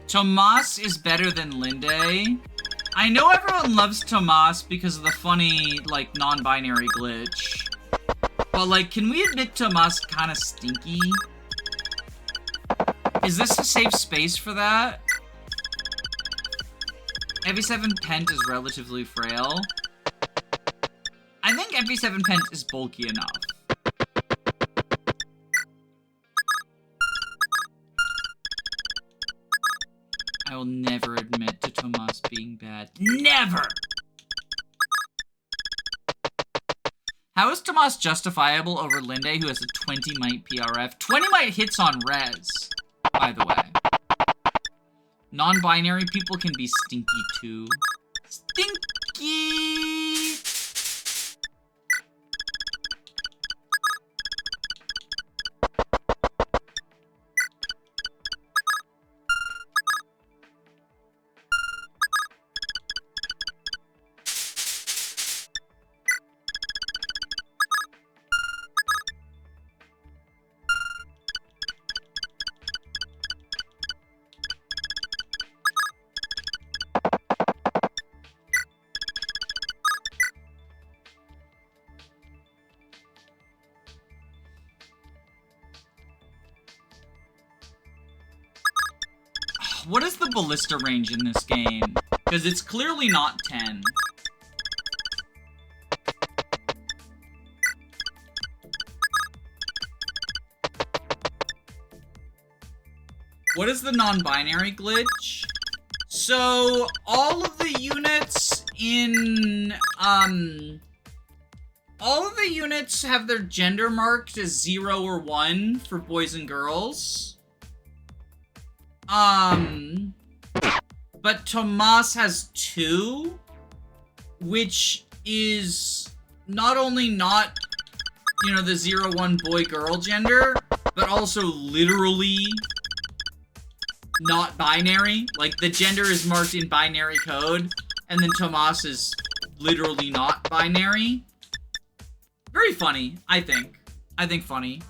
Tomas is better than Linde. I know everyone loves Tomas because of the funny, like, non-binary glitch. But, like, can we admit Tomas kind of stinky? Is this a safe space for that? FE7 Pent is relatively frail. I think FE7 Pent is bulky enough. I will never admit to Tomas being bad. Never! How is Tomas justifiable over Linde, who has a 20 mite PRF? 20 mite hits on res, by the way. Non-binary people can be stinky too. Stinky! What is the ballista range in this game? Because it's clearly not 10. What is the non-binary glitch? So, all of the units in, all of the units have their gender marked as 0 or 1 for boys and girls. But Tomas has 2, which is not only not, you know, the 0-1 boy-girl gender, but also literally not binary. Like, the gender is marked in binary code, and then Tomas is literally not binary. Very funny, I think. I think funny.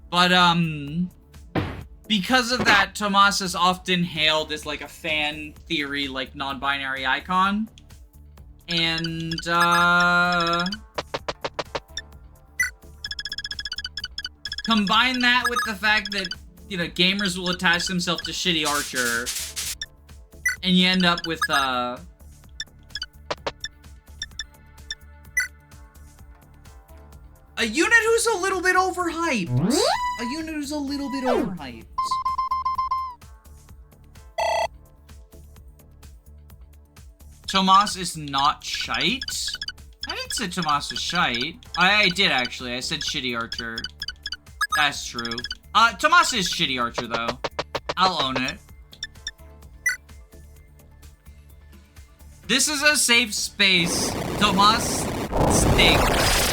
But, because of that, Tomas is often hailed as, like, a fan theory, like, non-binary icon. And, combine that with the fact that, you know, gamers will attach themselves to Shitty Archer, and you end up with, a unit who's a little bit overhyped. A unit who's a little bit overhyped. Tomas is not shite? I didn't say Tomas was shite. I did, actually. I said Shitty Archer. That's true. Tomas is Shitty Archer, though. I'll own it. This is a safe space. Tomas stinks.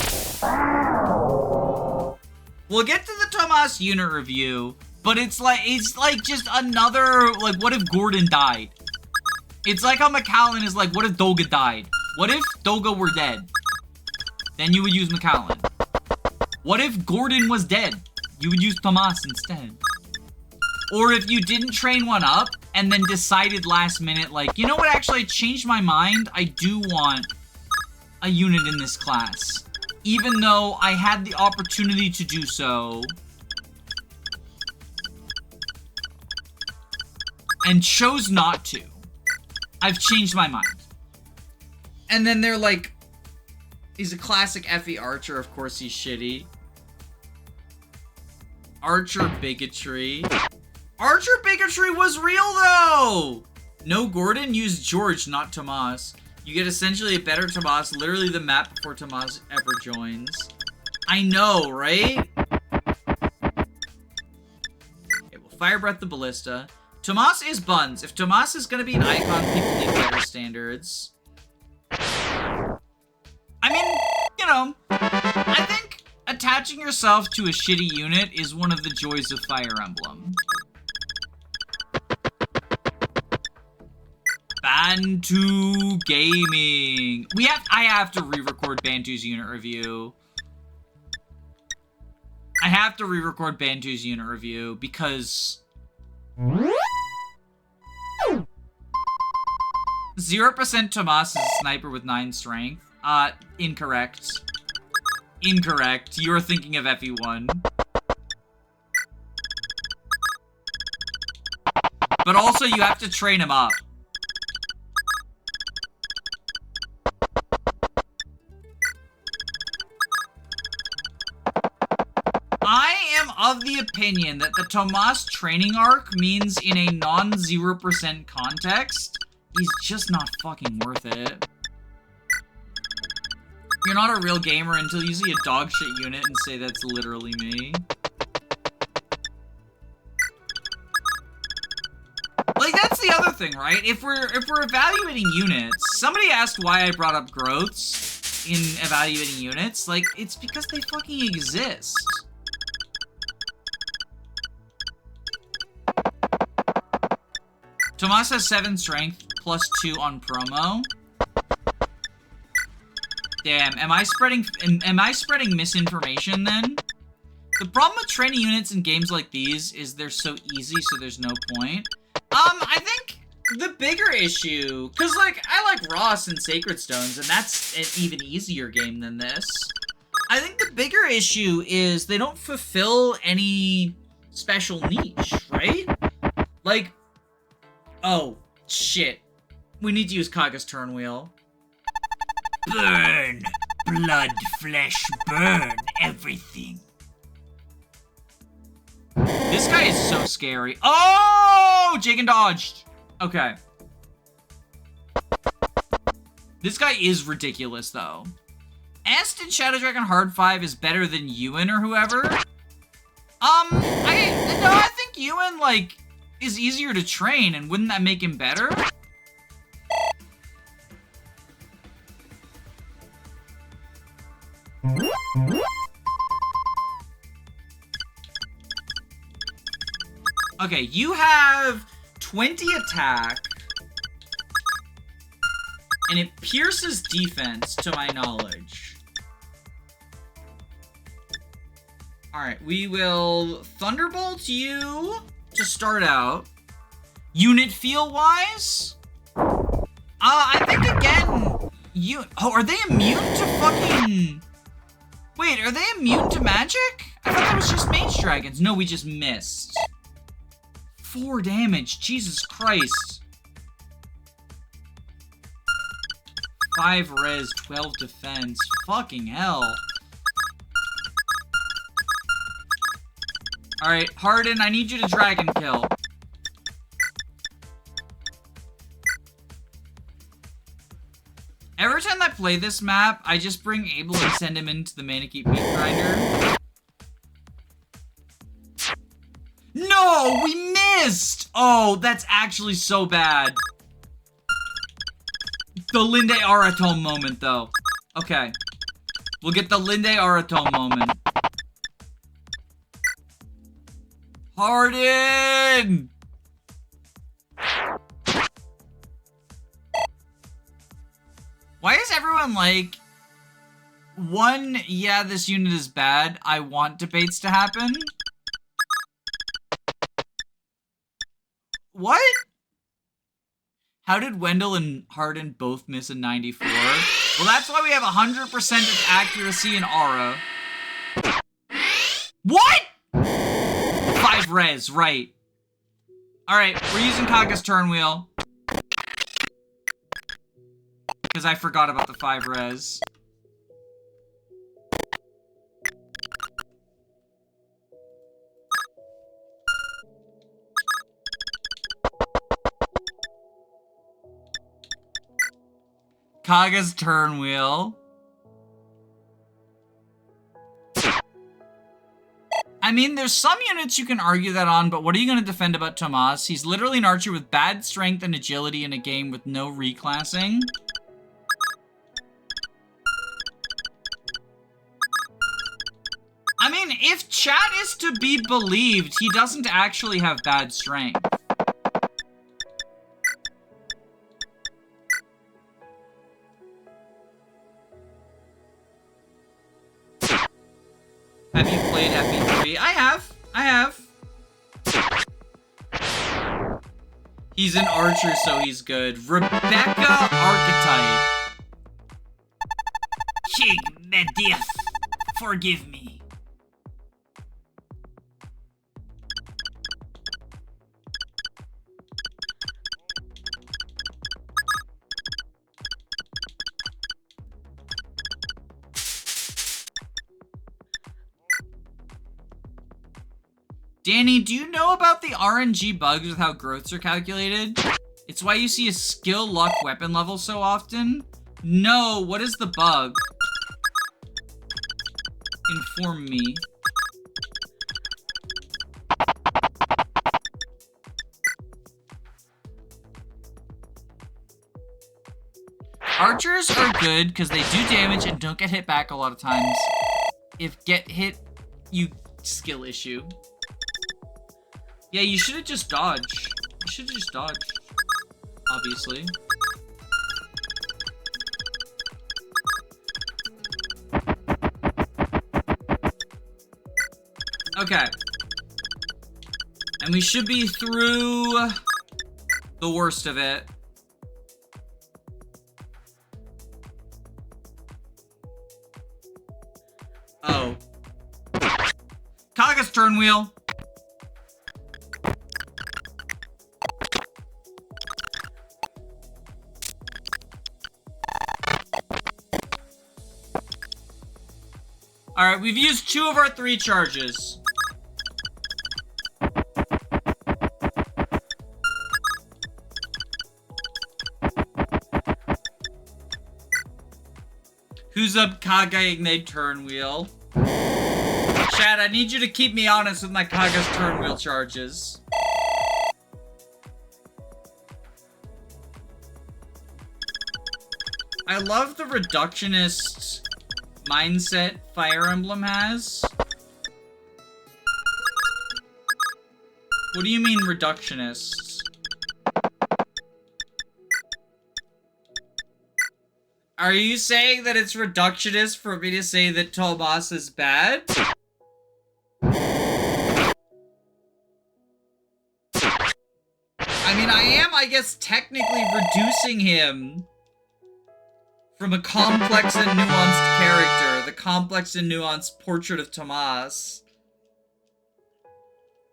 We'll get to the Tomas unit review, but it's like just another, like, what if Gordon died? It's like how McAllen is like, what if Doga died? What if Doga were dead? Then you would use McAllen. What if Gordon was dead? You would use Tomas instead. Or if you didn't train one up, and then decided last minute, like, you know what, actually, I changed my mind. I do want a unit in this class. Even though I had the opportunity to do so. And chose not to. I've changed my mind. And then they're like, he's a classic FE Archer, of course he's shitty. Archer bigotry. Archer bigotry was real though! No Gordon, use George, not Tomas. You get essentially a better Tomas, literally the map before Tomas ever joins. I know, right? Okay, well, Fire Breath the Ballista. Tomas is buns. If Tomas is gonna be an icon, people need better standards. I mean, you know, I think a attaching yourself to a shitty unit is one of the joys of Fire Emblem. Bantu Gaming. I have to re-record Bantu's unit review. I have to re-record Bantu's unit review because 0% Tomas is a sniper with 9 strength. Incorrect. Incorrect. You're thinking of FE1. But also, you have to train him up. I am of the opinion that the Tomas training arc means in a non-0% context, he's just not fucking worth it. You're not a real gamer until you see a dogshit unit and say that's literally me. Like, that's the other thing, right? If we're evaluating units, somebody asked why I brought up growths in evaluating units. Like, it's because they fucking exist. Tomas has 7 strength, plus 2 on promo. Damn, am I spreading misinformation then? The problem with training units in games like these is they're so easy, so there's no point. I think the bigger issue, cause like, I like Ross and Sacred Stones, and that's an even easier game than this. I think the bigger issue is they don't fulfill any special niche, right? Like, oh, shit. We need to use Kaga's turn wheel. Burn! Blood, flesh, burn everything. This guy is so scary. Oh! Jagan dodged. Okay. This guy is ridiculous, though. Est in Shadow Dragon Hard 5 is better than Ewan or whoever. I think Ewan, like, is easier to train, and wouldn't that make him better? Okay, you have 20 attack, and it pierces defense, to my knowledge. Alright, we will Thunderbolt you to start out. Unit feel-wise? I think, again, oh, are they immune to fucking... Wait, are they immune to magic? I thought that was just Mage Dragons. No, we just missed. 4 damage, Jesus Christ. 5 res, 12 defense. Fucking hell. Alright, Harden, I need you to dragon kill. Every time I play this map, I just bring Abel and send him into the Manakee Meat Grinder. No! We missed! Oh, that's actually so bad. The Linde Aratome moment, though. Okay. We'll get the Linde Aratome moment. Harden! Why is everyone like, one, yeah, this unit is bad, I want debates to happen? What? How did Wendell and Harden both miss a 94? Well, that's why we have 100% of accuracy in Aura. What? 5 res, right. Alright, we're using Kaga's turn wheel. Because I forgot about the 5 res. Kaga's turn wheel. I mean, there's some units you can argue that on, but what are you going to defend about Tomas? He's literally an archer with bad strength and agility in a game with no reclassing. chat is to be believed. He doesn't actually have bad strength. Have you played FE3? I have. He's an archer, so he's good. Rebecca Archetype. Chig Medif, forgive me. Danny, do you know about the RNG bugs with how growths are calculated? It's why you see a skill luck weapon level so often? No, what is the bug? Inform me. Archers are good because they do damage and don't get hit back a lot of times. If get hit, you skill issue. Yeah, you should have just dodged. You should have just dodged. Obviously. Okay. And we should be through the worst of it. Oh. Kaga's turn wheel. Alright, we've used 2 of our 3 charges. Who's up, Kaga Ignite turn wheel? Chad, I need you to keep me honest with my Kaga's turn wheel charges. I love the reductionist mindset Fire Emblem has. What do you mean reductionists? Are you saying that it's reductionist for me to say that Tomas is bad? I mean, I am, I guess, technically reducing him from a complex and nuanced character, the complex and nuanced portrait of Tomas,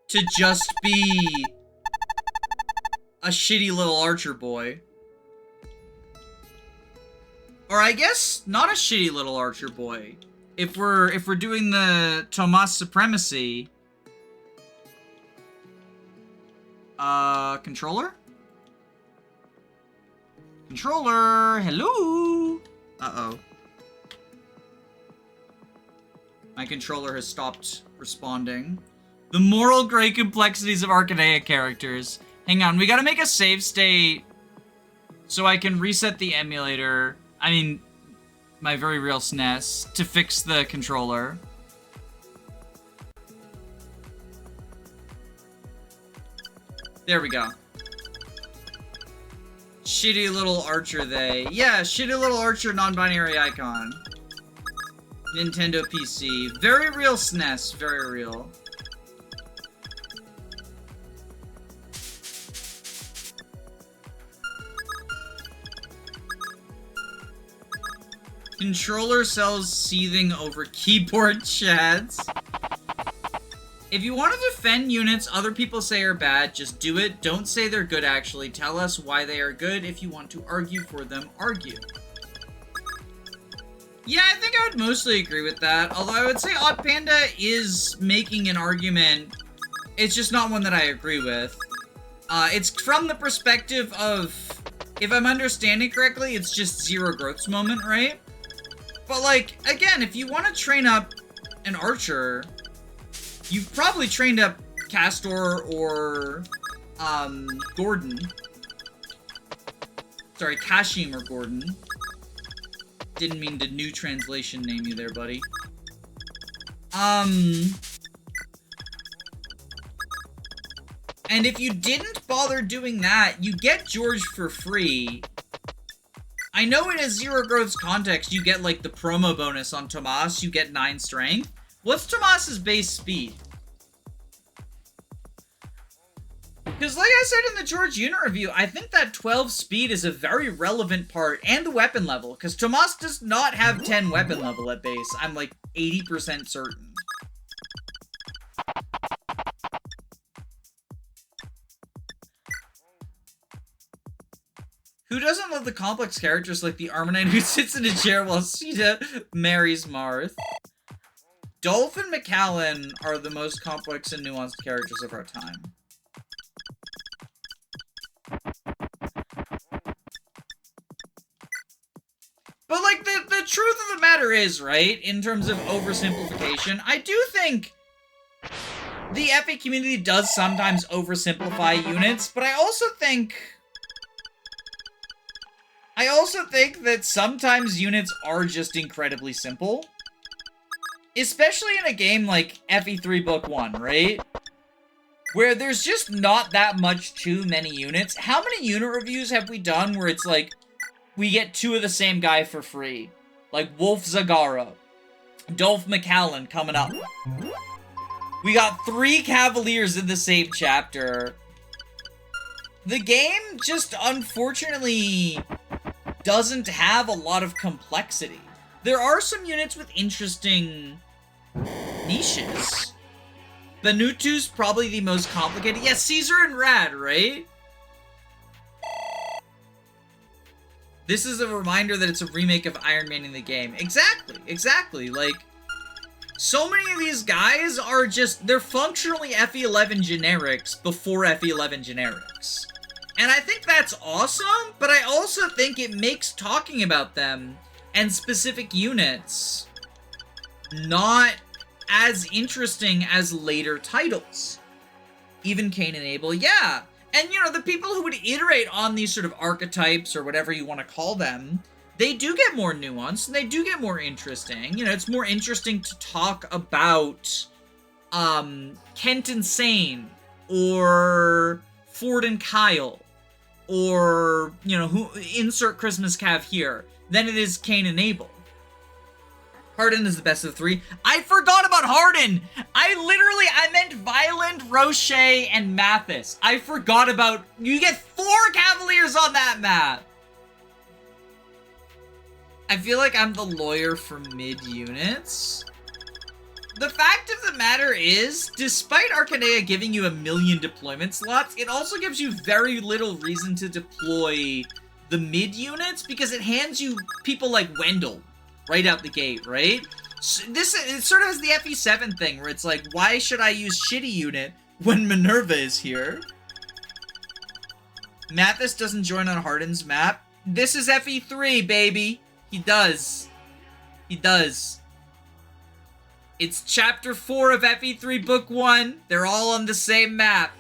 to just be a shitty little archer boy. Or I guess not a shitty little archer boy. If we're doing the Tomas supremacy. Controller? Controller, hello? Uh-oh. My controller has stopped responding. The moral gray complexities of Arcanea characters. Hang on, we gotta make a save state so I can reset the emulator. I mean, my very real SNES to fix the controller. There we go. Shitty little archer they. Yeah, shitty little archer non-binary icon. Nintendo PC. Very real SNES, very real. Controller sells seething over keyboard chats. If you want to defend units other people say are bad, just do it. Don't say they're good, actually. Tell us why they are good. If you want to argue for them, argue. Yeah, I think I would mostly agree with that. Although I would say Odd Panda is making an argument. It's just not one that I agree with. It's from the perspective of, if I'm understanding correctly, it's just zero growths moment, right? But like, again, if you want to train up an archer, you've probably trained up Castor or, Gordon. Sorry, Kashim or Gordon. Didn't mean to new translation name you there, buddy. And if you didn't bother doing that, you get George for free. I know in a zero growths context, you get, like, the promo bonus on Tomas. You get 9 strength. What's Tomas's base speed? Because, like I said in the George unit review, I think that 12 speed is a very relevant part, and the weapon level, because Tomas does not have 10 weapon level at base. I'm, like, 80% certain. Who doesn't love the complex characters like the Armor Knight who sits in a chair while Sita marries Marth? Dolph and McAllen are the most complex and nuanced characters of our time. But, like, the truth of the matter is, right, in terms of oversimplification, I do think the FA community does sometimes oversimplify units, but I also think that sometimes units are just incredibly simple. Especially in a game like FE3 Book 1, right? Where there's just not that much too many units. How many unit reviews have we done where it's like, we get 2 of the same guy for free? Like Wolf Zagara, Dolph McAllen coming up. We got 3 Cavaliers in the same chapter. The game just unfortunately doesn't have a lot of complexity. There are some units with interesting niches. Benutu's probably the most complicated. Yeah, Caesar and Rad, right? This is a reminder that it's a remake of Iron Man in the game. Exactly, exactly. Like, so many of these guys are just, they're functionally FE11 generics before FE11 generics. And I think that's awesome, but I also think it makes talking about them and specific units not as interesting as later titles. Even Cain and Abel, yeah. And, you know, the people who would iterate on these sort of archetypes or whatever you want to call them, they do get more nuanced and they do get more interesting. You know, it's more interesting to talk about Kent and Sane or Ford and Kyle or, you know, who insert Christmas Cav here than it is Cain and Abel. Hardin is the best of the 3. I forgot about Hardin! I meant Violent, Roche, and Mathis. I forgot about... You get 4 Cavaliers on that map! I feel like I'm the lawyer for mid-units. The fact of the matter is, despite Arcanea giving you 1 million deployment slots, it also gives you very little reason to deploy the mid-units because it hands you people like Wendell right out the gate, right? So it sort of has the FE7 thing where it's like, why should I use shitty unit when Minerva is here? Mathis doesn't join on Hardin's map. This is FE3, baby. He does. He does. It's chapter 4 of FE3 book 1. They're all on the same map.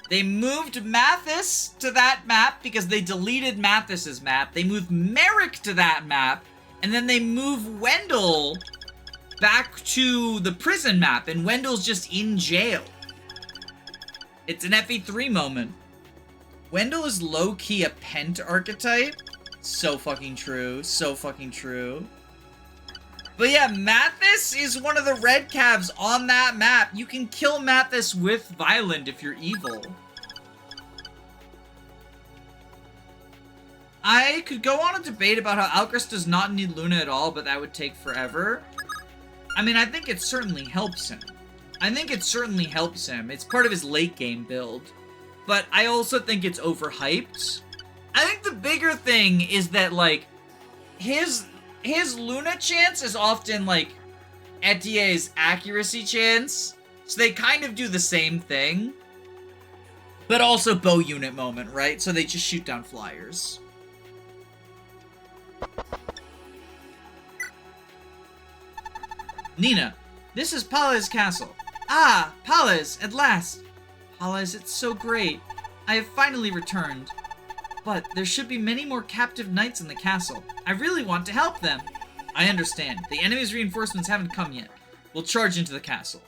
They moved Mathis to that map because they deleted Mathis's map. They moved Merrick to that map. And then they move Wendell back to the prison map. And Wendell's just in jail. It's an FE3 moment. Wendell is low-key a Pent archetype. So fucking true. So fucking true. But yeah, Mathis is one of the red calves on that map. You can kill Mathis with Violent if you're evil. I could go on a debate about how Alcris does not need Luna at all, but that would take forever. I mean, I think it certainly helps him. It's part of his late game build. But I also think it's overhyped. I think the bigger thing is that, like, his Luna chance is often, like, Etier's accuracy chance. So they kind of do the same thing. But also bow unit moment, right? So they just shoot down flyers. Nina, this is Pala's castle. Ah, Pala's, at last. Pala's, it's so great. I have finally returned. But there should be many more captive knights in the castle. I really want to help them. I understand. The enemy's reinforcements haven't come yet. We'll charge into the castle.